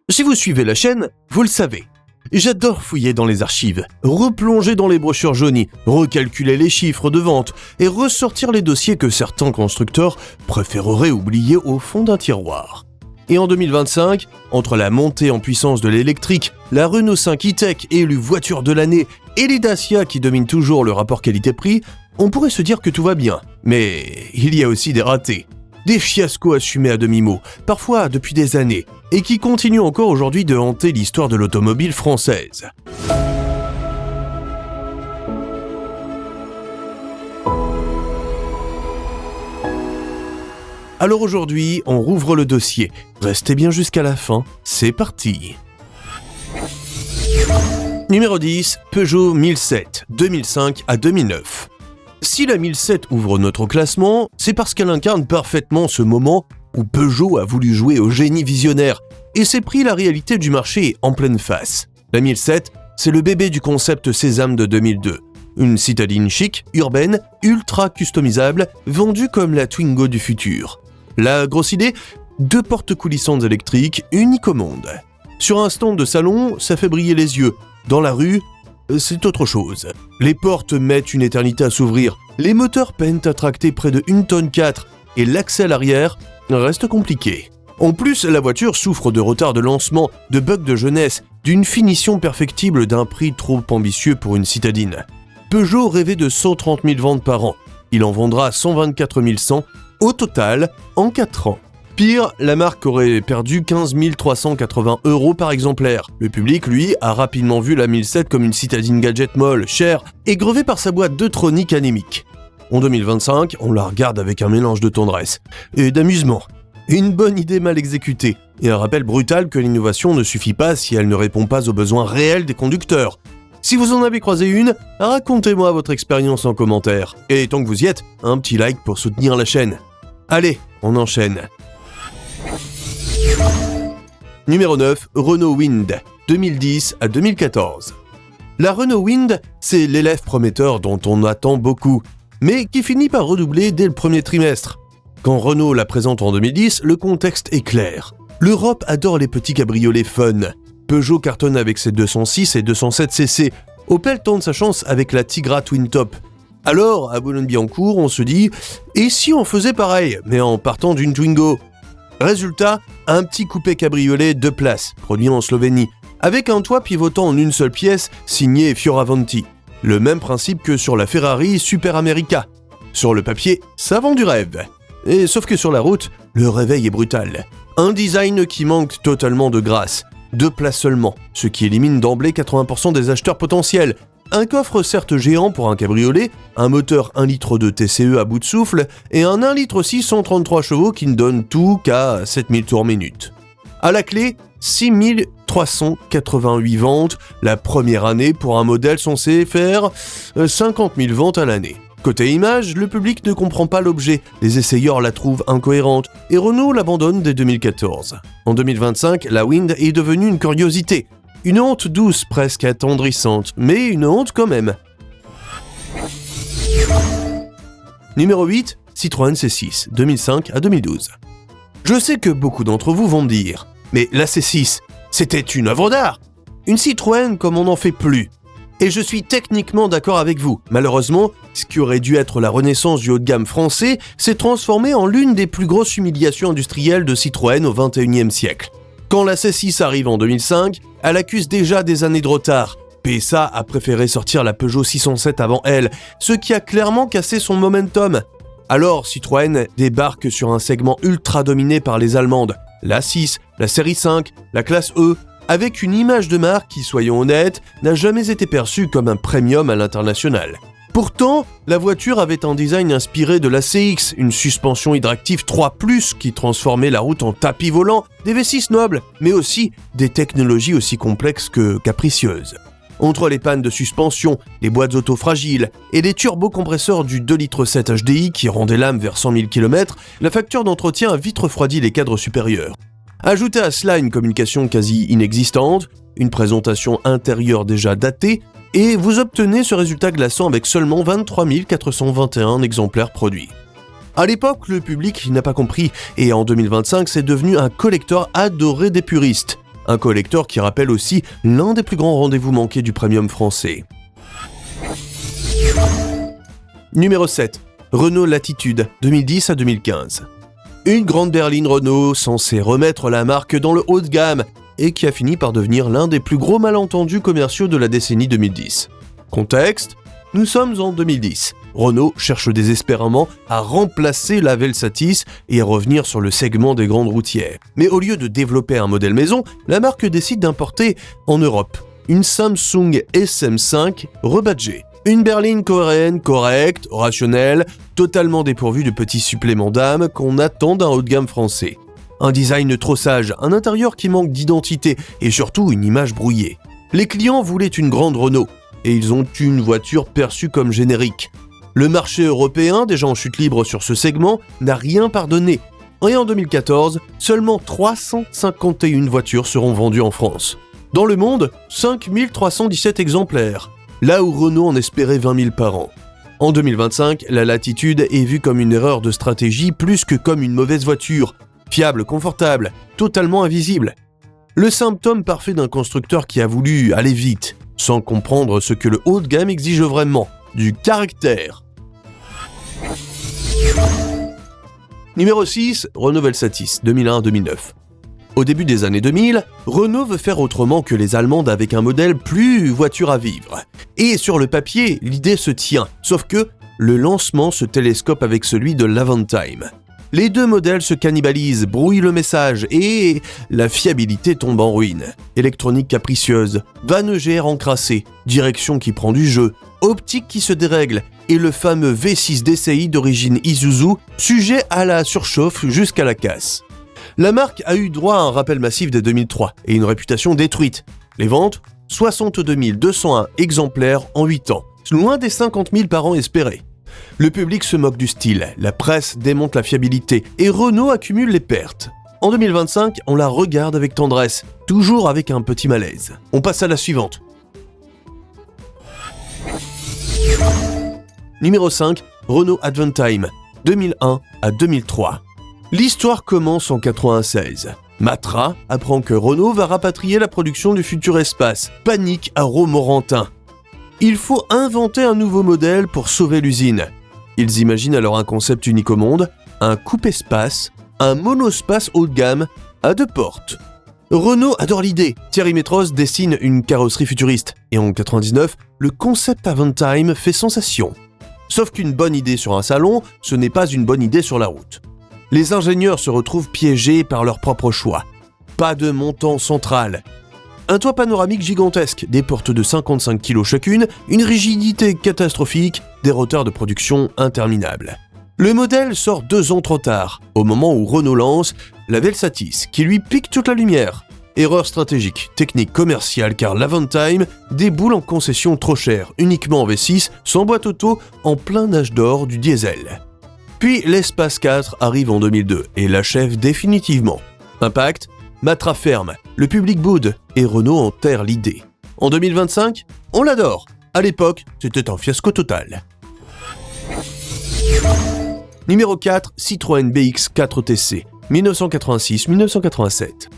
Si vous suivez la chaîne, vous le savez. J'adore fouiller dans les archives, replonger dans les brochures jaunies, recalculer les chiffres de vente et ressortir les dossiers que certains constructeurs préféreraient oublier au fond d'un tiroir. Et en 2025, entre la montée en puissance de l'électrique, la Renault 5 e-Tech élue voiture de l'année et les Dacia qui dominent toujours le rapport qualité-prix, on pourrait se dire que tout va bien. Mais il y a aussi des ratés. Des fiascos assumés à demi-mot, parfois depuis des années, et qui continuent encore aujourd'hui de hanter l'histoire de l'automobile française. Alors aujourd'hui, on rouvre le dossier. Restez bien jusqu'à la fin, c'est parti. Numéro 10, Peugeot 1007, 2005 à 2009. Si la 1007 ouvre notre classement, c'est parce qu'elle incarne parfaitement ce moment où Peugeot a voulu jouer au génie visionnaire et s'est pris la réalité du marché en pleine face. La 1007, c'est le bébé du concept Sésame de 2002. Une citadine chic, urbaine, ultra customisable, vendue comme la Twingo du futur. La grosse idée, 2 portes coulissantes électriques, uniques au monde. Sur un stand de salon, ça fait briller les yeux. Dans la rue, c'est autre chose. Les portes mettent une éternité à s'ouvrir, les moteurs peinent à tracter près de 1,4 tonne et l'accès arrière reste compliqué. En plus, la voiture souffre de retard de lancement, de bugs de jeunesse, d'une finition perfectible d'un prix trop ambitieux pour une citadine. Peugeot rêvait de 130 000 ventes par an. Il en vendra 124 100 au total en 4 ans. Pire, la marque aurait perdu 15 380 € par exemplaire. Le public, lui, a rapidement vu la 1007 comme une citadine gadget molle, chère et grevée par sa boîte de tronique anémique. En 2025, on la regarde avec un mélange de tendresse et d'amusement. Une bonne idée mal exécutée et un rappel brutal que l'innovation ne suffit pas si elle ne répond pas aux besoins réels des conducteurs. Si vous en avez croisé une, racontez-moi votre expérience en commentaire. Et tant que vous y êtes, un petit like pour soutenir la chaîne. Allez, on enchaîne. Numéro 9, Renault Wind, 2010 à 2014. La Renault Wind, c'est l'élève prometteur dont on attend beaucoup, mais qui finit par redoubler dès le premier trimestre. Quand Renault la présente en 2010, le contexte est clair. L'Europe adore les petits cabriolets fun. Peugeot cartonne avec ses 206 et 207 cc. Opel tente sa chance avec la Tigra Twin Top. Alors, à Boulogne-Billancourt, on se dit « Et si on faisait pareil, mais en partant d'une Twingo ?» Résultat, un petit coupé cabriolet 2 places, produit en Slovénie, avec un toit pivotant en une seule pièce, signé Fioravanti. Le même principe que sur la Ferrari Super America. Sur le papier, ça vend du rêve. Et sauf que sur la route, le réveil est brutal. Un design qui manque totalement de grâce. 2 places seulement, ce qui élimine d'emblée 80% des acheteurs potentiels. Un coffre certes géant pour un cabriolet, un moteur 1 litre de TCE à bout de souffle et un 1 litre 6 133 chevaux qui ne donne tout qu'à 7000 tours minute. À la clé, 6388 ventes la première année pour un modèle censé faire 50 000 ventes à l'année. Côté image, le public ne comprend pas l'objet, les essayeurs la trouvent incohérente et Renault l'abandonne dès 2014. En 2025, la Wind est devenue une curiosité. Une honte douce, presque attendrissante, mais une honte quand même. Numéro 8, Citroën C6, 2005 à 2012. Je sais que beaucoup d'entre vous vont me dire « Mais la C6, c'était une œuvre d'art ! Une Citroën comme on n'en fait plus !» Et je suis techniquement d'accord avec vous. Malheureusement, ce qui aurait dû être la renaissance du haut de gamme français s'est transformé en l'une des plus grosses humiliations industrielles de Citroën au XXIe siècle. Quand la C6 arrive en 2005, elle accuse déjà des années de retard. PSA a préféré sortir la Peugeot 607 avant elle, ce qui a clairement cassé son momentum. Alors Citroën débarque sur un segment ultra dominé par les Allemandes, la 6, la série 5, la classe E, avec une image de marque qui, soyons honnêtes, n'a jamais été perçue comme un premium à l'international. Pourtant, la voiture avait un design inspiré de la CX, une suspension hydractive 3+, qui transformait la route en tapis volant, des V6 nobles, mais aussi des technologies aussi complexes que capricieuses. Entre les pannes de suspension, les boîtes auto fragiles et les turbocompresseurs du 2,7 litres HDI qui rendaient l'âme vers 100 000 km, la facture d'entretien a vite refroidi les cadres supérieurs. Ajoutez à cela une communication quasi inexistante, une présentation intérieure déjà datée, et vous obtenez ce résultat glaçant avec seulement 23 421 exemplaires produits. À l'époque, le public n'a pas compris, et en 2025, c'est devenu un collector adoré des puristes. un collector qui rappelle aussi l'un des plus grands rendez-vous manqués du premium français. Numéro 7. Renault Latitude, 2010 à 2015. Une grande berline Renault censée remettre la marque dans le haut de gamme et qui a fini par devenir l'un des plus gros malentendus commerciaux de la décennie 2010. Contexte, nous sommes en 2010. Renault cherche désespérément à remplacer la Velsatis et à revenir sur le segment des grandes routières. Mais au lieu de développer un modèle maison, la marque décide d'importer en Europe une Samsung SM5 rebadgée. Une berline coréenne correcte, rationnelle, totalement dépourvue de petits suppléments d'âme qu'on attend d'un haut de gamme français. Un design trop sage, un intérieur qui manque d'identité et surtout une image brouillée. Les clients voulaient une grande Renault et ils ont une voiture perçue comme générique. Le marché européen, déjà en chute libre sur ce segment, n'a rien pardonné. Et en 2014, seulement 351 voitures seront vendues en France. Dans le monde, 5317 exemplaires. Là où Renault en espérait 20 000 par an. En 2025, la Latitude est vue comme une erreur de stratégie plus que comme une mauvaise voiture, fiable, confortable, totalement invisible. Le symptôme parfait d'un constructeur qui a voulu aller vite, sans comprendre ce que le haut de gamme exige vraiment, du caractère. Numéro 6, Renault Velsatis, 2001-2009. Au début des années 2000, Renault veut faire autrement que les Allemandes avec un modèle plus voiture à vivre. Et sur le papier, l'idée se tient, sauf que le lancement se télescope avec celui de l'Avantime. Les deux modèles se cannibalisent, brouillent le message et la fiabilité tombe en ruine. Électronique capricieuse, vanne EGR encrassée, direction qui prend du jeu, optique qui se dérègle et le fameux V6 DCI d'origine Isuzu, sujet à la surchauffe jusqu'à la casse. La marque a eu droit à un rappel massif dès 2003 et une réputation détruite. Les ventes, 62 201 exemplaires en 8 ans, loin des 50 000 par an espérés. Le public se moque du style, la presse démonte la fiabilité et Renault accumule les pertes. En 2025, on la regarde avec tendresse, toujours avec un petit malaise. On passe à la suivante. Numéro 5, Renault Avantime, 2001 à 2003. L'histoire commence en 1996. Matra apprend que Renault va rapatrier la production du futur Espace. Panique à Romorantin. Il faut inventer un nouveau modèle pour sauver l'usine. Ils imaginent alors un concept unique au monde, un coupe-espace, un monospace haut de gamme à 2 portes. Renault adore l'idée. Thierry Métros dessine une carrosserie futuriste. Et en 1999, le concept Avantime fait sensation. Sauf qu'une bonne idée sur un salon, ce n'est pas une bonne idée sur la route. Les ingénieurs se retrouvent piégés par leur propre choix. Pas de montant central. Un toit panoramique gigantesque, des portes de 55 kg chacune, une rigidité catastrophique, des retards de production interminables. Le modèle sort 2 ans trop tard, au moment où Renault lance la Velsatis, qui lui pique toute la lumière. Erreur stratégique, technique commerciale, car l'Avantime déboule en concession trop chère, uniquement en V6, sans boîte auto, en plein âge d'or du diesel. Puis l'Espace 4 arrive en 2002 et l'achève définitivement. Impact, Matra ferme, le public boude et Renault enterre l'idée. En 2025, on l'adore. À l'époque, c'était un fiasco total. Numéro 4, Citroën BX4 TC, 1986-1987.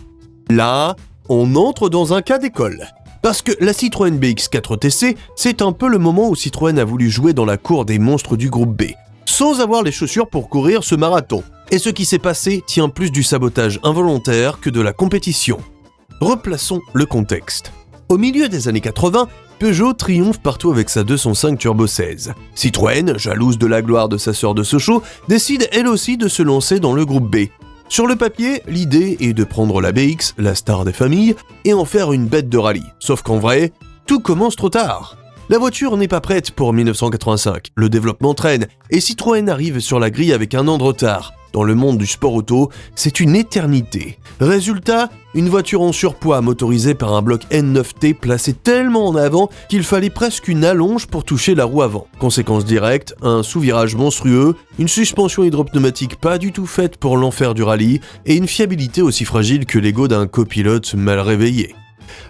Là, on entre dans un cas d'école. Parce que la Citroën BX4 TC, c'est un peu le moment où Citroën a voulu jouer dans la cour des monstres du groupe B, sans avoir les chaussures pour courir ce marathon. Et ce qui s'est passé tient plus du sabotage involontaire que de la compétition. Replaçons le contexte. Au milieu des années 80, Peugeot triomphe partout avec sa 205 Turbo 16. Citroën, jalouse de la gloire de sa sœur de Sochaux, décide elle aussi de se lancer dans le groupe B. Sur le papier, l'idée est de prendre la BX, la star des familles, et en faire une bête de rallye. Sauf qu'en vrai, tout commence trop tard. La voiture n'est pas prête pour 1985, le développement traîne, et Citroën arrive sur la grille avec un an de retard. Dans le monde du sport auto, c'est une éternité. Résultat, une voiture en surpoids motorisée par un bloc N9T placé tellement en avant qu'il fallait presque une allonge pour toucher la roue avant. Conséquence directe, un sous-virage monstrueux, une suspension hydropneumatique pas du tout faite pour l'enfer du rallye et une fiabilité aussi fragile que l'ego d'un copilote mal réveillé.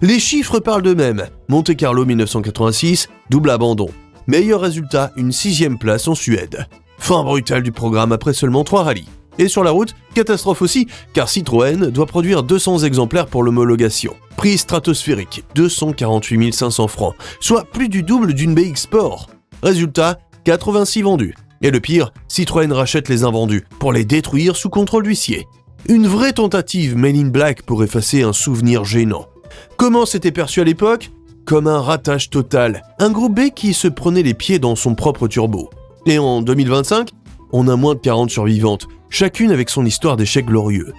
Les chiffres parlent d'eux-mêmes. Monte-Carlo 1986, double abandon. Meilleur résultat, une 6e place en Suède. Fin brutale du programme après seulement 3 rallyes. Et sur la route, catastrophe aussi, car Citroën doit produire 200 exemplaires pour l'homologation. Prix stratosphérique, 248 500 francs, soit plus du double d'une BX Sport. Résultat, 86 vendus. Et le pire, Citroën rachète les invendus pour les détruire sous contrôle d'huissier. Une vraie tentative Men in Black pour effacer un souvenir gênant. Comment c'était perçu à l'époque ? Comme un ratage total, un groupe B qui se prenait les pieds dans son propre turbo. Et en 2025, on a moins de 40 survivantes, chacune avec son histoire d'échec glorieux.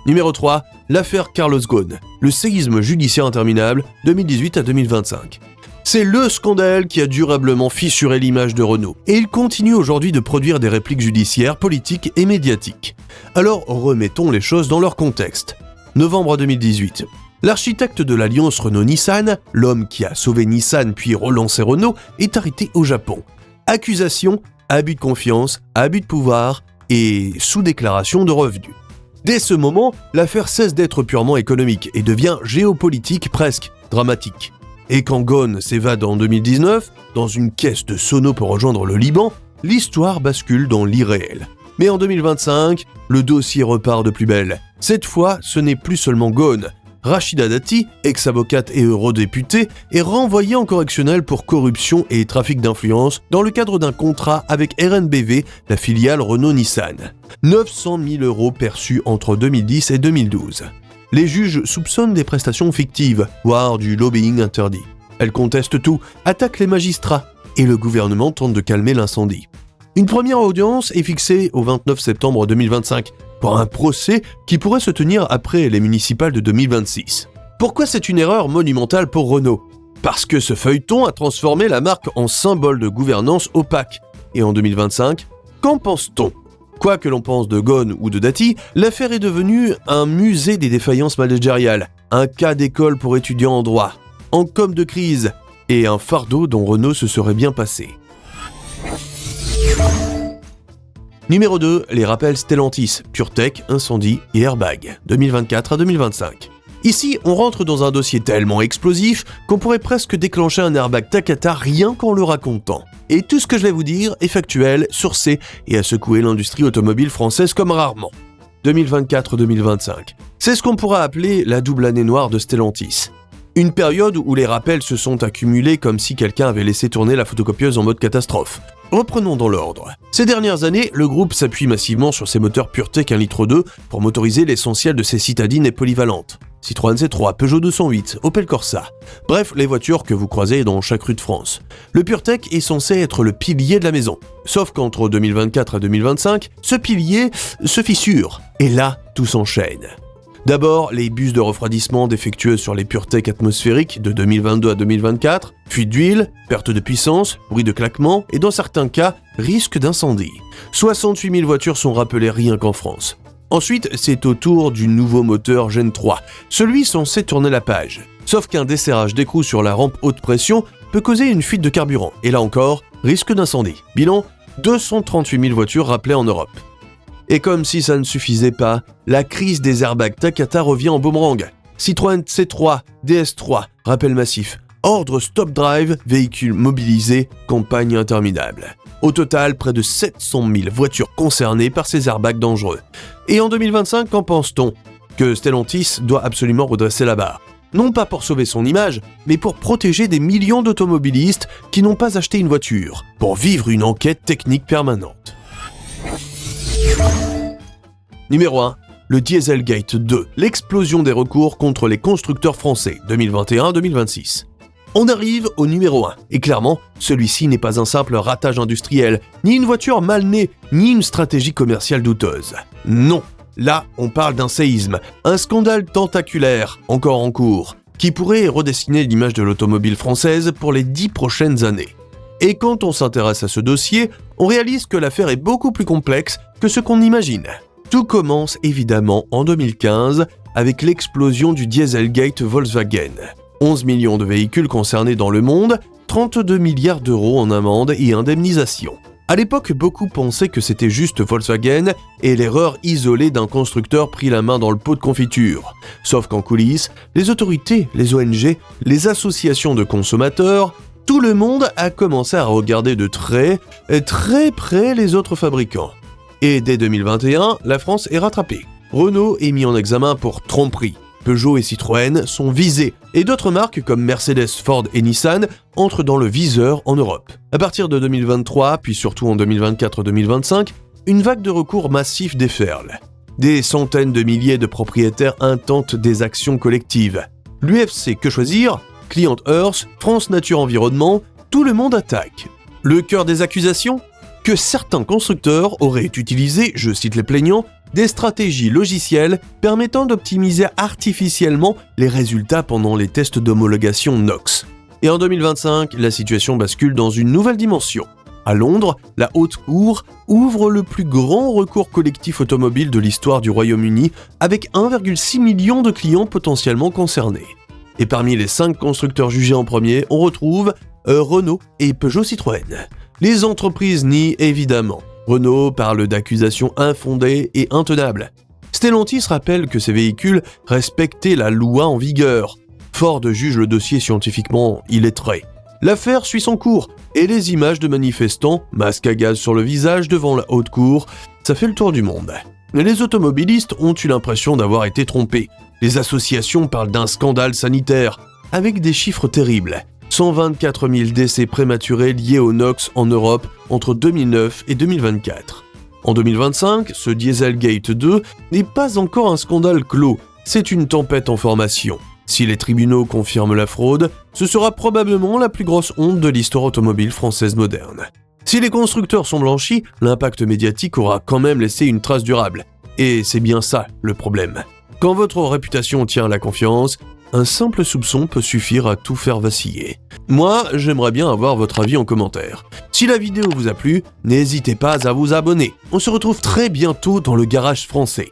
Numéro 3, l'affaire Carlos Ghosn, le séisme judiciaire interminable 2018 à 2025. C'est le scandale qui a durablement fissuré l'image de Renault, et il continue aujourd'hui de produire des répliques judiciaires, politiques et médiatiques. Alors remettons les choses dans leur contexte. Novembre 2018. L'architecte de l'alliance Renault-Nissan, l'homme qui a sauvé Nissan puis relancé Renault, est arrêté au Japon. Accusation, abus de confiance, abus de pouvoir et sous-déclaration de revenus. Dès ce moment, l'affaire cesse d'être purement économique et devient géopolitique presque dramatique. Et quand Ghosn s'évade en 2019, dans une caisse de Sono pour rejoindre le Liban, l'histoire bascule dans l'irréel. Mais en 2025, le dossier repart de plus belle. Cette fois, ce n'est plus seulement Ghosn. Rachida Dati, ex-avocate et eurodéputée, est renvoyée en correctionnel pour corruption et trafic d'influence dans le cadre d'un contrat avec RNBV, la filiale Renault-Nissan. 900 000 € perçus entre 2010 et 2012. Les juges soupçonnent des prestations fictives, voire du lobbying interdit. Elle conteste tout, attaque les magistrats, et le gouvernement tente de calmer l'incendie. Une première audience est fixée au 29 septembre 2025, pour un procès qui pourrait se tenir après les municipales de 2026. Pourquoi c'est une erreur monumentale pour Renault ? Parce que ce feuilleton a transformé la marque en symbole de gouvernance opaque. Et en 2025, qu'en pense-t-on ? Quoi que l'on pense de Ghosn ou de Dati, l'affaire est devenue un musée des défaillances managériales, un cas d'école pour étudiants en droit, en com de crise, et un fardeau dont Renault se serait bien passé. Numéro 2, les rappels Stellantis, PureTech, incendie et airbag, 2024 à 2025. Ici, on rentre dans un dossier tellement explosif qu'on pourrait presque déclencher un airbag Takata rien qu'en le racontant. Et tout ce que je vais vous dire est factuel, sourcé et a secoué l'industrie automobile française comme rarement. 2024-2025. C'est ce qu'on pourra appeler la double année noire de Stellantis. Une période où les rappels se sont accumulés comme si quelqu'un avait laissé tourner la photocopieuse en mode catastrophe. Reprenons dans l'ordre. Ces dernières années, le groupe s'appuie massivement sur ses moteurs PureTech 1,2 litre pour motoriser l'essentiel de ses citadines et polyvalentes. Citroën C3, Peugeot 208, Opel Corsa. Bref, les voitures que vous croisez dans chaque rue de France. Le PureTech est censé être le pilier de la maison. Sauf qu'entre 2024 et 2025, ce pilier se fissure. Et là, tout s'enchaîne. D'abord, les bus de refroidissement défectueux sur les PureTech atmosphériques de 2022 à 2024, fuite d'huile, perte de puissance, bruit de claquement et dans certains cas, risque d'incendie. 68 000 voitures sont rappelées rien qu'en France. Ensuite, c'est au tour du nouveau moteur Gen 3, celui censé tourner la page. Sauf qu'un desserrage d'écrou sur la rampe haute pression peut causer une fuite de carburant. Et là encore, risque d'incendie. Bilan, 238 000 voitures rappelées en Europe. Et comme si ça ne suffisait pas, la crise des airbags Takata revient en boomerang. Citroën C3, DS3, rappel massif, ordre stop drive, véhicule mobilisé, campagne interminable. Au total, près de 700 000 voitures concernées par ces airbags dangereux. Et en 2025, qu'en pense-t-on ? Que Stellantis doit absolument redresser la barre. Non pas pour sauver son image, mais pour protéger des millions d'automobilistes qui n'ont pas acheté une voiture, pour vivre une enquête technique permanente. Numéro 1. Le Dieselgate 2, l'explosion des recours contre les constructeurs français, 2021-2026. On arrive au numéro 1, et clairement, celui-ci n'est pas un simple ratage industriel, ni une voiture mal née, ni une stratégie commerciale douteuse. Non, là, on parle d'un séisme, un scandale tentaculaire, encore en cours, qui pourrait redessiner l'image de l'automobile française pour les 10 prochaines années. Et quand on s'intéresse à ce dossier, on réalise que l'affaire est beaucoup plus complexe que ce qu'on imagine. Tout commence évidemment en 2015 avec l'explosion du Dieselgate Volkswagen. 11 millions de véhicules concernés dans le monde, 32 milliards d'euros en amendes et indemnisations. À l'époque, beaucoup pensaient que c'était juste Volkswagen et l'erreur isolée d'un constructeur pris la main dans le pot de confiture. Sauf qu'en coulisses, les autorités, les ONG, les associations de consommateurs, tout le monde a commencé à regarder de très près les autres fabricants. Et dès 2021, la France est rattrapée. Renault est mis en examen pour tromperie. Peugeot et Citroën sont visés, et d'autres marques comme Mercedes, Ford et Nissan entrent dans le viseur en Europe. À partir de 2023, puis surtout en 2024-2025, une vague de recours massifs déferle. Des centaines de milliers de propriétaires intentent des actions collectives. L'UFC Que Choisir, Client Earth, France Nature Environnement, tout le monde attaque. Le cœur des accusations ? Que certains constructeurs auraient utilisé, je cite les plaignants, des stratégies logicielles permettant d'optimiser artificiellement les résultats pendant les tests d'homologation NOx. Et en 2025, la situation bascule dans une nouvelle dimension. À Londres, la Haute Cour ouvre le plus grand recours collectif automobile de l'histoire du Royaume-Uni avec 1,6 million de clients potentiellement concernés. Et parmi les 5 constructeurs jugés en premier, on retrouve Renault et Peugeot Citroën. Les entreprises nient évidemment. Renault parle d'accusations infondées et intenables. Stellantis rappelle que ces véhicules respectaient la loi en vigueur. Ford juge le dossier scientifiquement illettré. L'affaire suit son cours, et les images de manifestants, masques à gaz sur le visage devant la haute cour, ça fait le tour du monde. Les automobilistes ont eu l'impression d'avoir été trompés. Les associations parlent d'un scandale sanitaire, avec des chiffres terribles. 124 000 décès prématurés liés au NOx en Europe entre 2009 et 2024. En 2025, ce Dieselgate 2 n'est pas encore un scandale clos, c'est une tempête en formation. Si les tribunaux confirment la fraude, ce sera probablement la plus grosse honte de l'histoire automobile française moderne. Si les constructeurs sont blanchis, l'impact médiatique aura quand même laissé une trace durable. Et c'est bien ça le problème. Quand votre réputation tient à la confiance, un simple soupçon peut suffire à tout faire vaciller. Moi, j'aimerais bien avoir votre avis en commentaire. Si la vidéo vous a plu, n'hésitez pas à vous abonner. On se retrouve très bientôt dans le garage français.